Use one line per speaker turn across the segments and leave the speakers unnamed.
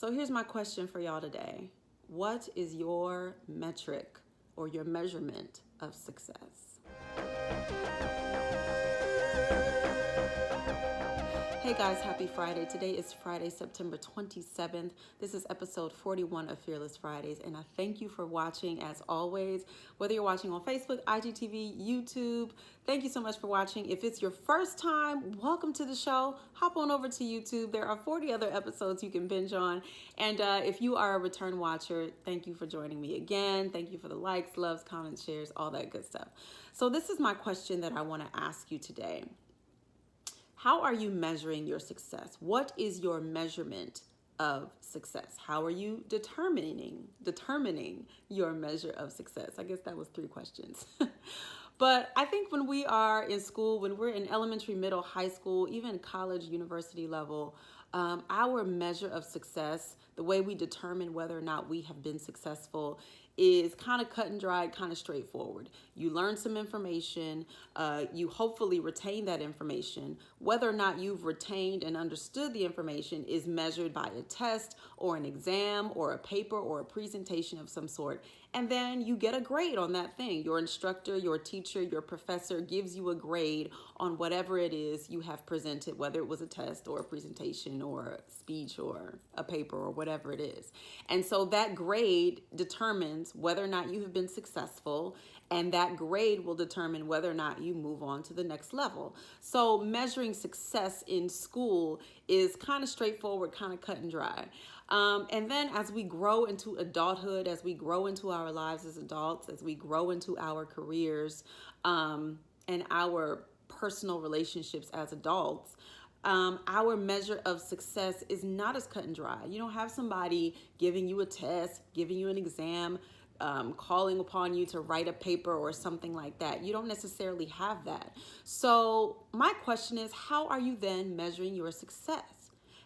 So here's my question for y'all today. What is your metric or your measurement of success? Hey guys, happy Friday. Today is Friday, September 27th. This is episode 41 of Fearless Fridays, and I thank you for watching as always. Whether you're watching on Facebook, IGTV, YouTube, thank you so much for watching. If it's your first time, welcome to the show. Hop on over to YouTube. There are 40 other episodes you can binge on. And if you are a return watcher, thank you for joining me again. Thank you for the likes, loves, comments, shares, all that good stuff. So this is my question that I want to ask you today. How are you measuring your success? What is your measurement of success? How are you determining your measure of success? I guess that was 3 questions. But I think when we are in school, when we're in elementary, middle, high school, even college, university level, our measure of success, the way we determine whether or not we have been successful, is kind of cut and dried, kind of straightforward. You learn some information, you hopefully retain that information. Whether or not you've retained and understood the information is measured by a test or an exam or a paper or a presentation of some sort. And then you get a grade on that thing. Your instructor, your teacher, your professor gives you a grade on whatever it is you have presented, whether it was a test or a presentation or a speech or a paper or whatever it is. And so that grade determines whether or not you have been successful, and that grade will determine whether or not you move on to the next level. So measuring success in school is kind of straightforward, kind of cut and dry. And then as we grow into adulthood, as we grow into our lives as adults, as we grow into our careers and our personal relationships as adults, our measure of success is not as cut and dry. You don't have somebody giving you a test, giving you an exam, calling upon you to write a paper or something like that. You don't necessarily have that. So my question is, how are you then measuring your success?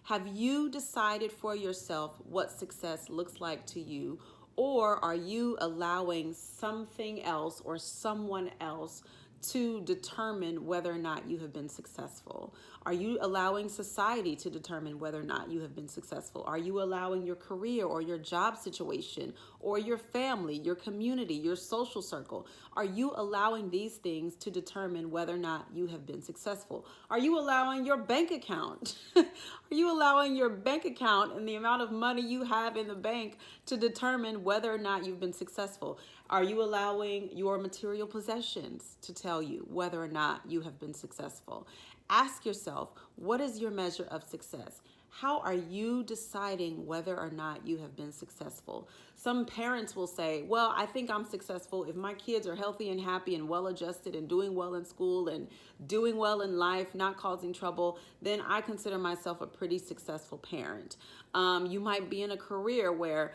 Have you decided for yourself what success looks like to you, or are you allowing something else or someone else to determine whether or not you have been successful? Are you allowing society to determine whether or not you have been successful? Are you allowing your career or your job situation or your family, your community, your social circle? Are you allowing these things to determine whether or not you have been successful? Are you allowing your bank account? Are you allowing your bank account and the amount of money you have in the bank to determine whether or not you've been successful? Are you allowing your material possessions to tell you whether or not you have been successful? Ask yourself, what is your measure of success? How are you deciding whether or not you have been successful? Some parents will say, well, I think I'm successful if my kids are healthy and happy and well-adjusted and doing well in school and doing well in life, not causing trouble, then I consider myself a pretty successful parent. You might be in a career where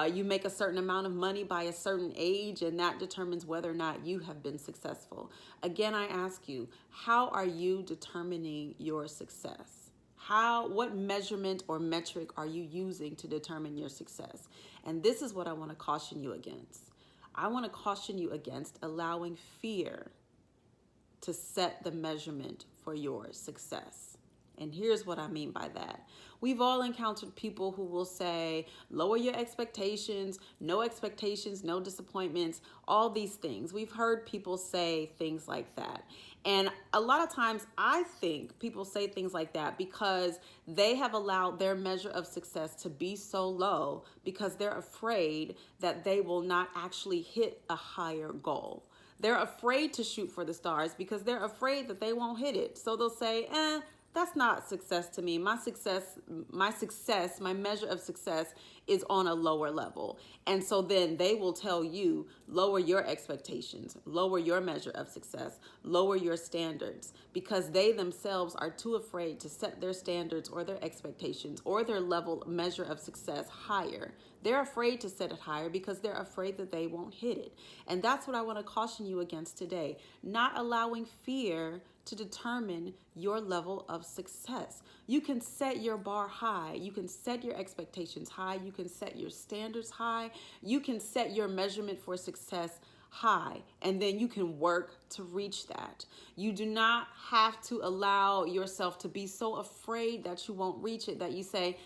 you make a certain amount of money by a certain age, and that determines whether or not you have been successful. Again, I ask you, how are you determining your success? What measurement or metric are you using to determine your success? And this is what I want to caution you against. I want to caution you against allowing fear to set the measurement for your success. And here's what I mean by that. We've all encountered people who will say, lower your expectations, no disappointments, all these things. We've heard people say things like that. And a lot of times I think people say things like that because they have allowed their measure of success to be so low because they're afraid that they will not actually hit a higher goal. They're afraid to shoot for the stars because they're afraid that they won't hit it. So they'll say, that's not success to me. My measure of success is on a lower level. And so then they will tell you, lower your expectations, lower your measure of success, lower your standards, because they themselves are too afraid to set their standards or their expectations or their measure of success higher. They're afraid to set it higher because they're afraid that they won't hit it. And that's what I want to caution you against today. Not allowing fear to determine your level of success. You can set your bar high. You can set your expectations high. You can set your standards high. You can set your measurement for success high, and then you can work to reach that. You do not have to allow yourself to be so afraid that you won't reach it that you say,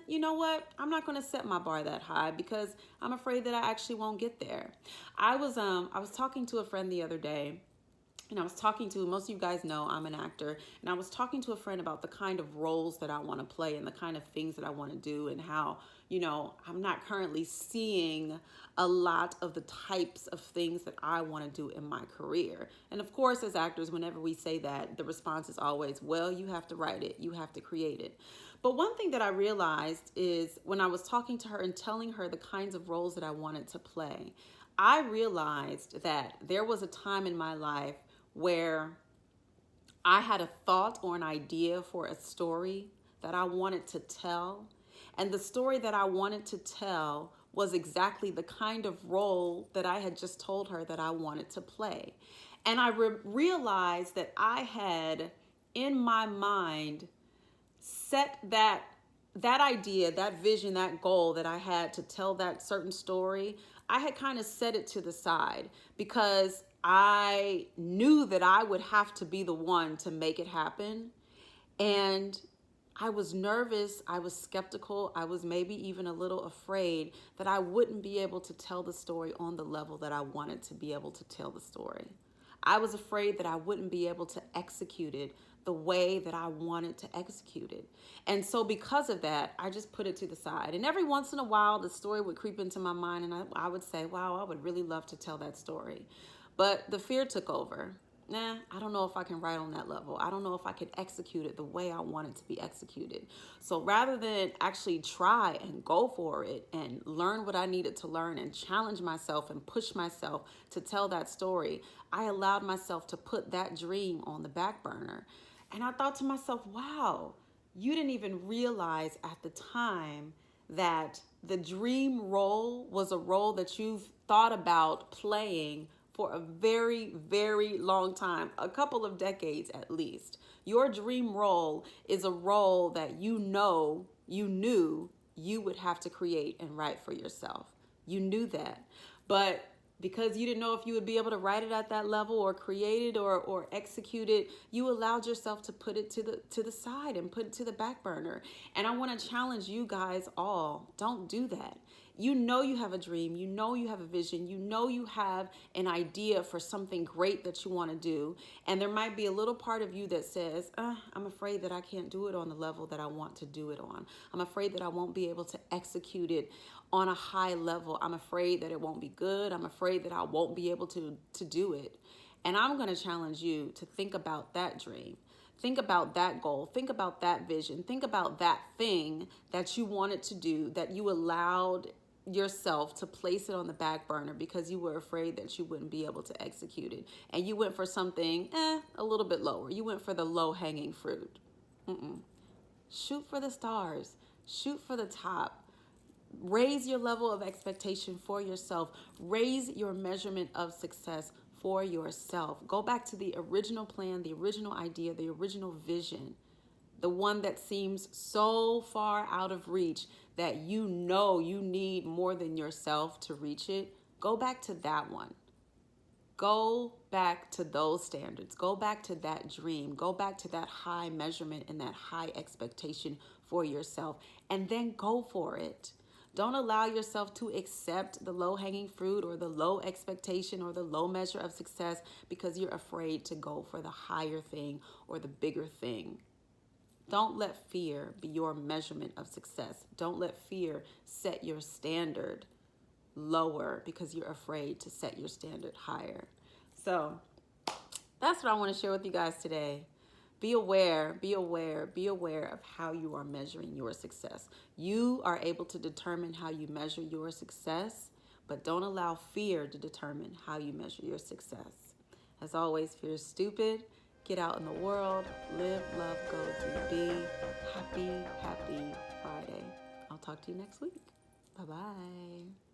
you know what? I'm not going to set my bar that high because I'm afraid that I actually won't get there. I was talking to a friend the other day, and I was talking to, most of you guys know I'm an actor, and I was talking to a friend about the kind of roles that I want to play and the kind of things that I want to do, and how, I'm not currently seeing a lot of the types of things that I want to do in my career. And of course, as actors, whenever we say that, the response is always, well, you have to write it, you have to create it. But one thing that I realized is when I was talking to her and telling her the kinds of roles that I wanted to play, I realized that there was a time in my life where I had a thought or an idea for a story that I wanted to tell. And the story that I wanted to tell was exactly the kind of role that I had just told her that I wanted to play. And I realized that I had, in my mind, set that idea, that vision, that goal that I had to tell that certain story. I had kind of set it to the side because I knew that I would have to be the one to make it happen. And I was nervous, I was skeptical, I was maybe even a little afraid that I wouldn't be able to tell the story on the level that I wanted to be able to tell the story. I was afraid that I wouldn't be able to execute it the way that I wanted to execute it. And so because of that, I just put it to the side. And every once in a while, the story would creep into my mind, and I would say, wow, I would really love to tell that story. But the fear took over. I don't know if I can write on that level. I don't know if I can execute it the way I want it to be executed. So rather than actually try and go for it and learn what I needed to learn and challenge myself and push myself to tell that story, I allowed myself to put that dream on the back burner. And I thought to myself, wow, you didn't even realize at the time that the dream role was a role that you've thought about playing for a very, very long time, a couple of decades at least. Your dream role is a role that you knew you would have to create and write for yourself. You knew that. But because you didn't know if you would be able to write it at that level or create it or execute it, you allowed yourself to put it to the side and put it to the back burner. And I want to challenge you guys all, don't do that. You know you have a dream, you know you have a vision, you know you have an idea for something great that you want to do. And there might be a little part of you that says, I'm afraid that I can't do it on the level that I want to do it on. I'm afraid that I won't be able to execute it on a high level. I'm afraid that it won't be good. I'm afraid that I won't be able to do it. And I'm going to challenge you to think about that dream. Think about that goal. Think about that vision. Think about that thing that you wanted to do, that you allowed yourself to place it on the back burner because you were afraid that you wouldn't be able to execute it. And you went for something a little bit lower. You went for the low-hanging fruit. Shoot for the stars. Shoot for the top. Raise your level of expectation for yourself. Raise your measurement of success for yourself. Go back to the original plan, the original idea, the original vision, the one that seems so far out of reach that you know you need more than yourself to reach it. Go back to that one. Go back to those standards. Go back to that dream. Go back to that high measurement and that high expectation for yourself, and then go for it. Don't allow yourself to accept the low-hanging fruit or the low expectation or the low measure of success because you're afraid to go for the higher thing or the bigger thing. Don't let fear be your measurement of success. Don't let fear set your standard lower because you're afraid to set your standard higher. So that's what I want to share with you guys today. Be aware of how you are measuring your success. You are able to determine how you measure your success, but don't allow fear to determine how you measure your success. As always, fear is stupid. Get out in the world, live, love, go, do, be. Happy Friday. I'll talk to you next week. Bye-bye.